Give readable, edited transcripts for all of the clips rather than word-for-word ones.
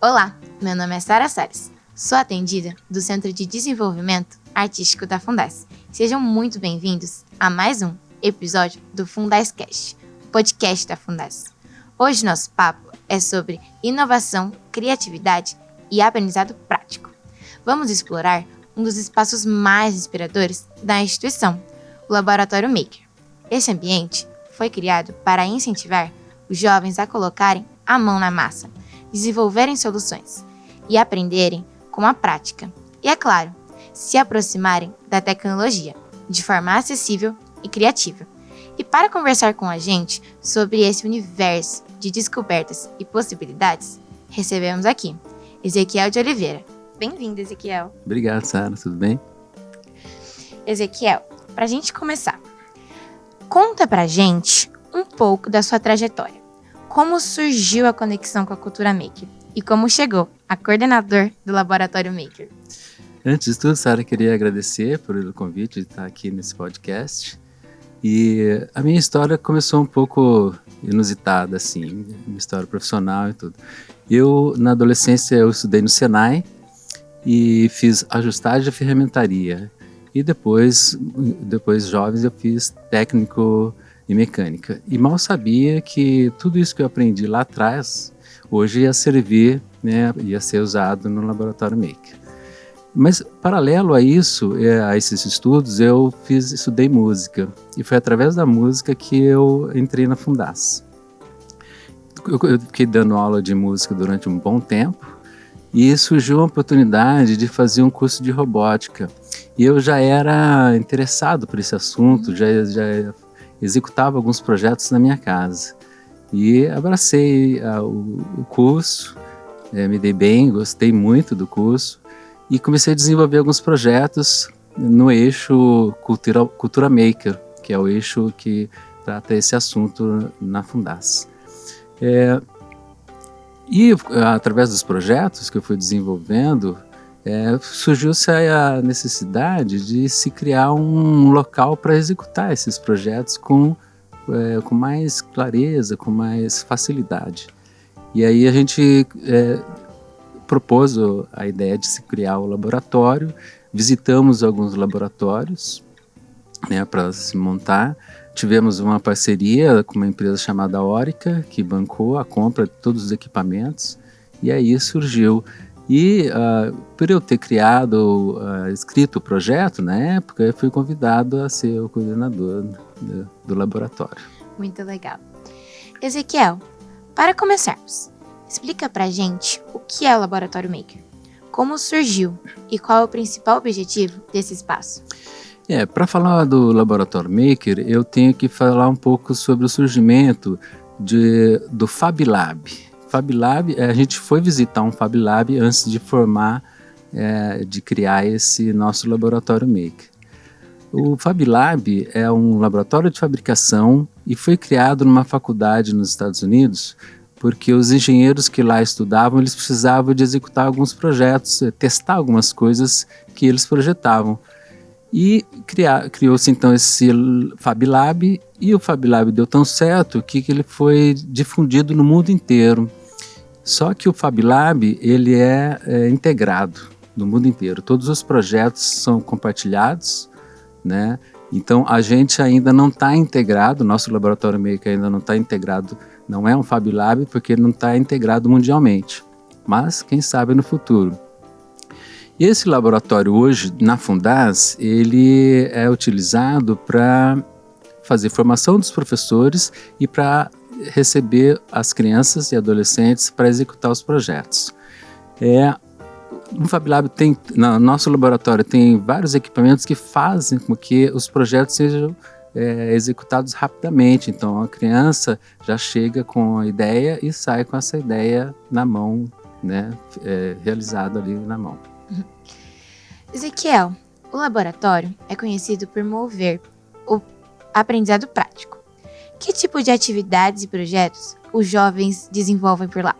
Olá, meu nome é Sara Salles, sou atendida do Centro de Desenvolvimento Artístico da Fundas. Sejam muito bem-vindos a mais um episódio do Fundascast, o podcast da Fundas. Hoje nosso papo é sobre inovação, criatividade e aprendizado prático. Vamos explorar um dos espaços mais inspiradores da instituição, o Laboratório Maker. Este ambiente foi criado para incentivar os jovens a colocarem a mão na massa, desenvolverem soluções e aprenderem com a prática. E, é claro, se aproximarem da tecnologia de forma acessível e criativa. E para conversar com a gente sobre esse universo de descobertas e possibilidades, recebemos aqui Ezequiel de Oliveira. Bem-vindo, Ezequiel. Obrigado, Sara. Tudo bem? Ezequiel, para a gente começar, conta pra gente um pouco da sua trajetória. Como surgiu a conexão com a cultura maker? E como chegou a coordenador do Laboratório Maker? Antes de tudo, Sara, queria agradecer pelo convite de estar aqui nesse podcast. E a minha história começou um pouco inusitada, assim, minha história profissional e tudo. Eu, na adolescência, eu estudei no Senai e fiz ajustagem de ferramentaria. E depois jovens, eu fiz técnico em mecânica. E mal sabia que tudo isso que eu aprendi lá atrás, hoje ia servir, né, ia ser usado no Laboratório Maker. Mas, paralelo a isso, a esses estudos, eu estudei música. E foi através da música que eu entrei na Fundas. Eu fiquei dando aula de música durante um bom tempo. E surgiu a oportunidade de fazer um curso de robótica. E eu já era interessado por esse assunto, já executava alguns projetos na minha casa. E abracei o curso, me dei bem, gostei muito do curso. E comecei a desenvolver alguns projetos no eixo Cultura Maker, que é o eixo que trata esse assunto na Fundas. E através dos projetos que eu fui desenvolvendo, surgiu-se a necessidade de se criar um local para executar esses projetos com mais clareza, com mais facilidade. E aí a gente propôs a ideia de se criar o laboratório, visitamos alguns laboratórios, né, para se montar. Tivemos uma parceria com uma empresa chamada Orica, que bancou a compra de todos os equipamentos, e aí surgiu. E por eu ter escrito o projeto, na época, eu fui convidado a ser o coordenador do laboratório. Muito legal. Ezequiel, para começarmos, explica pra gente o que é o Laboratório Maker, como surgiu e qual é o principal objetivo desse espaço. Para falar do Laboratório Maker, eu tenho que falar um pouco sobre o surgimento do Fab Lab. Fab Lab, a gente foi visitar um Fab Lab antes de de criar esse nosso Laboratório Maker. O Fab Lab é um laboratório de fabricação e foi criado numa faculdade nos Estados Unidos porque os engenheiros que lá estudavam, eles precisavam de executar alguns projetos, testar algumas coisas que eles projetavam. E criou-se então esse Fab Lab, e o Fab Lab deu tão certo que ele foi difundido no mundo inteiro. Só que o Fab Lab ele é integrado no mundo inteiro. Todos os projetos são compartilhados, né? Então a gente ainda não está integrado, nosso Laboratório Maker ainda não está integrado, não é um Fab Lab porque ele não está integrado mundialmente. Mas quem sabe no futuro. E esse laboratório hoje, na Fundas, ele é utilizado para fazer formação dos professores e para receber as crianças e adolescentes para executar os projetos. No Fab Lab no nosso laboratório tem vários equipamentos que fazem com que os projetos sejam executados rapidamente. Então a criança já chega com a ideia e sai com essa ideia na mão, né, realizada ali na mão. Ezequiel, o laboratório é conhecido por promover o aprendizado prático. Que tipo de atividades e projetos os jovens desenvolvem por lá?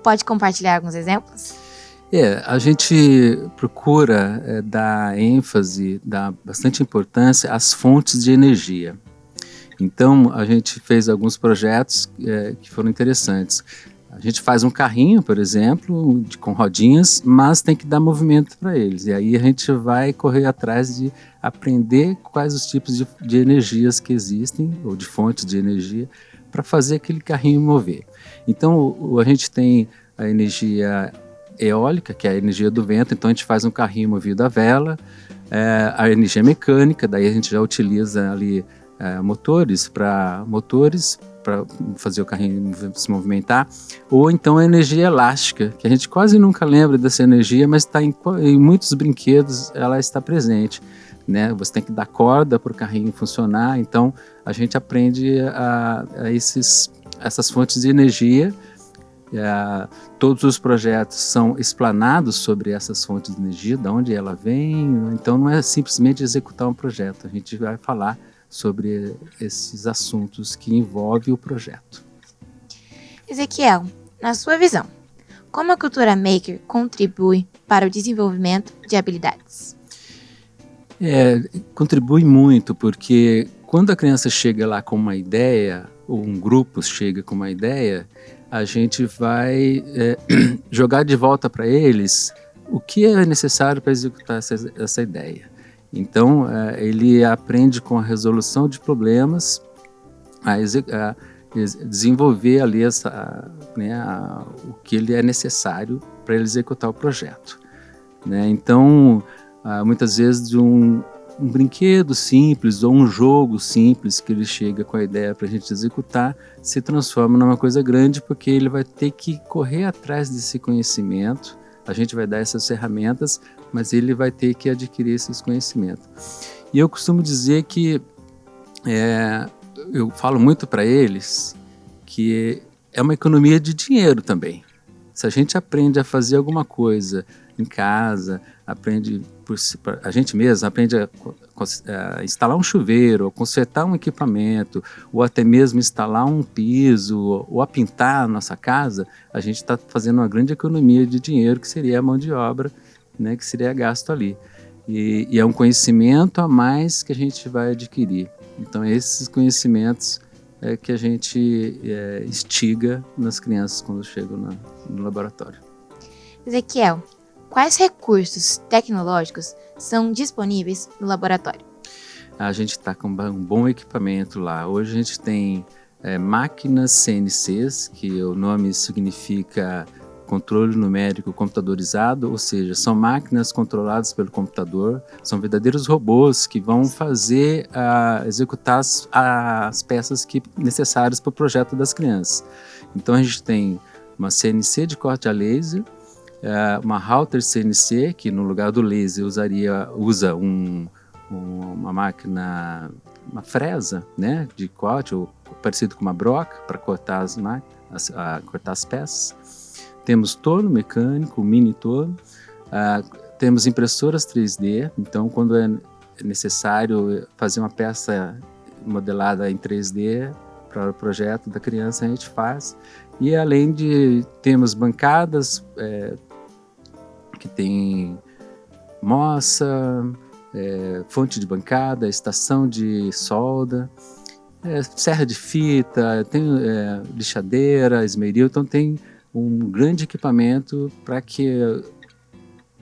Pode compartilhar alguns exemplos? A gente procura dar ênfase, dar bastante importância às fontes de energia. Então, a gente fez alguns projetos que foram interessantes. A gente faz um carrinho, por exemplo, com rodinhas, mas tem que dar movimento para eles. E aí a gente vai correr atrás de aprender quais os tipos de energias que existem, ou de fontes de energia, para fazer aquele carrinho mover. Então a gente tem a energia eólica, que é a energia do vento, então a gente faz um carrinho movido a vela. A energia mecânica, daí a gente já utiliza ali motores para fazer o carrinho se movimentar, ou então a energia elástica, que a gente quase nunca lembra dessa energia, mas está em muitos brinquedos, ela está presente, né? Você tem que dar corda para o carrinho funcionar, então a gente aprende essas fontes de energia. Todos os projetos são explanados sobre essas fontes de energia, de onde ela vem, então não é simplesmente executar um projeto, a gente vai falar sobre esses assuntos que envolvem o projeto. Ezequiel, na sua visão, como a cultura maker contribui para o desenvolvimento de habilidades? Contribui muito, porque quando a criança chega lá com uma ideia, ou um grupo chega com uma ideia, a gente vai jogar de volta para eles o que é necessário para executar essa ideia. Então, ele aprende com a resolução de problemas a desenvolver ali o que ele é necessário para ele executar o projeto, né? Então, muitas vezes um brinquedo simples ou um jogo simples que ele chega com a ideia para a gente executar se transforma numa coisa grande, porque ele vai ter que correr atrás desse conhecimento. A gente vai dar essas ferramentas, mas ele vai ter que adquirir esses conhecimentos. E eu costumo dizer que eu falo muito para eles que é uma economia de dinheiro também. Se a gente aprende a fazer alguma coisa em casa, a gente mesmo aprende a instalar um chuveiro, ou consertar um equipamento, ou até mesmo instalar um piso, ou a pintar a nossa casa, a gente está fazendo uma grande economia de dinheiro, que seria a mão de obra, né, que seria gasto ali. E é um conhecimento a mais que a gente vai adquirir. Então, esses conhecimentos que a gente instiga nas crianças quando chegam no laboratório. Ezequiel, quais recursos tecnológicos são disponíveis no laboratório? A gente está com um bom equipamento lá. Hoje a gente tem máquinas CNCs, que o nome significa controle numérico computadorizado, ou seja, são máquinas controladas pelo computador, são verdadeiros robôs que vão executar as peças necessárias para o projeto das crianças. Então a gente tem uma CNC de corte a laser, uma router CNC, que no lugar do laser usa uma máquina, uma fresa, né, de corte, ou parecido com uma broca, para cortar cortar as peças. Temos torno mecânico, mini torno, temos impressoras 3D, então quando é necessário fazer uma peça modelada em 3D para o projeto da criança, a gente faz. E além temos bancadas que tem moça, fonte de bancada, estação de solda, serra de fita, tem lixadeira, esmeril, então tem um grande equipamento para que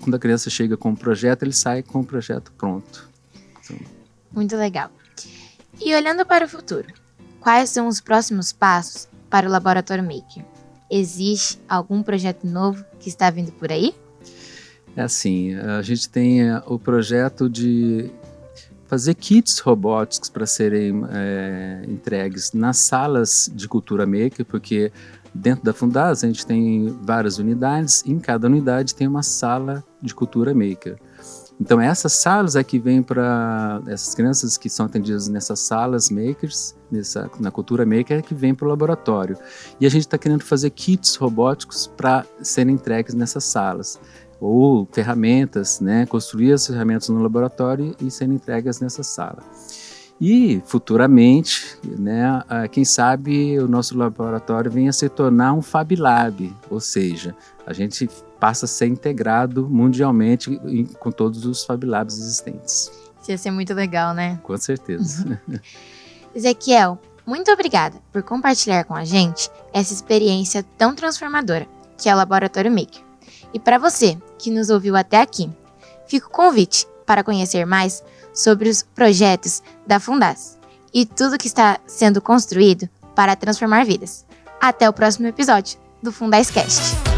quando a criança chega com um projeto, ele sai com o projeto pronto. Então, muito legal. E olhando para o futuro, quais são os próximos passos para o Laboratório Maker? Existe algum projeto novo que está vindo por aí? Assim, a gente tem o projeto de fazer kits robóticos para serem entregues nas salas de cultura maker, porque dentro da Fundas a gente tem várias unidades, e em cada unidade tem uma sala de cultura maker. Então essas salas é que vêm para essas crianças que são atendidas nessas salas makers, na cultura maker, é que vêm para o laboratório. E a gente está querendo fazer kits robóticos para serem entregues nessas salas, ou ferramentas, né, construir as ferramentas no laboratório e serem entregues nessa sala. E futuramente, né, quem sabe o nosso laboratório venha a se tornar um Fab Lab, ou seja, a gente passa a ser integrado mundialmente com todos os Fab Labs existentes. Isso ia ser muito legal, né? Com certeza. Ezequiel, muito obrigada por compartilhar com a gente essa experiência tão transformadora que é o Laboratório Maker. E para você que nos ouviu até aqui, fica o convite para conhecer mais sobre os projetos da Fundas e tudo que está sendo construído para transformar vidas. Até o próximo episódio do Fundascast.